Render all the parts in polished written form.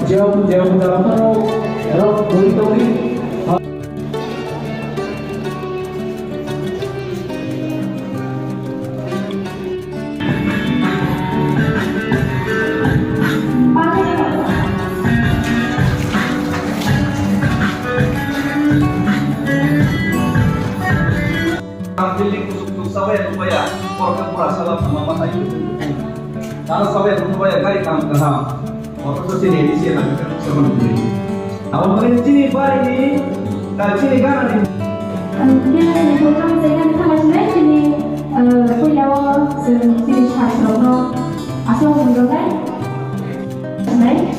Jauh dalam perut, tuli. Feeling kusuk sampai supaya orang merasa sama mata itu. Karena sampai supaya kali kamu kenal. Orang tu sini di sini nak sama begini. Awak mungkin sini bar ini, kalau sini kan ada. Dia yang program saya kan sama sebenarnya sini punya sini satu asal mundur kan, sebenarnya.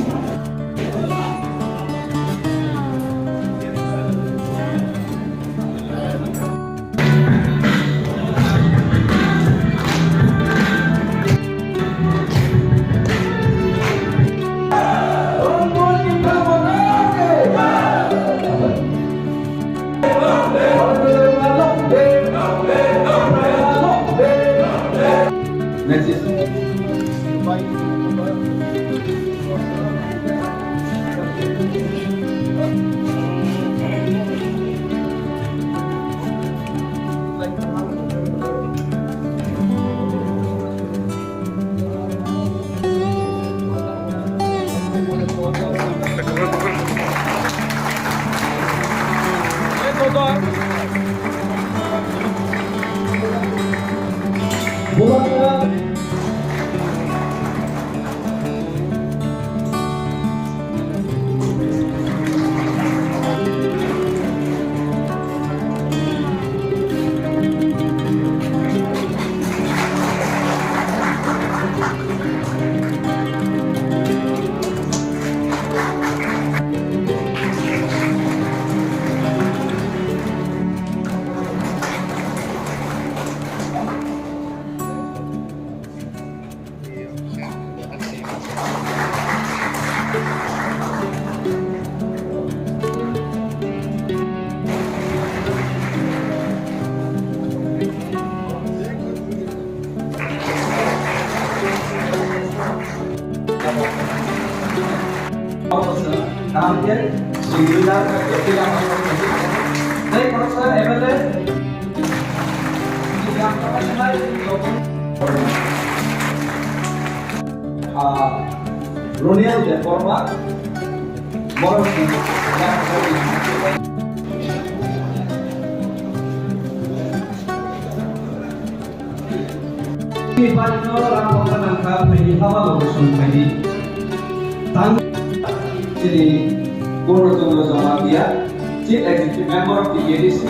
Next is hampir sembilan yang dari proses evaluasi yang profesional Ronial dan format moral yang ini paling orang orang angkat ini awal urusan ini tang jadi guru tunggu sama dia chief executive member of the EDC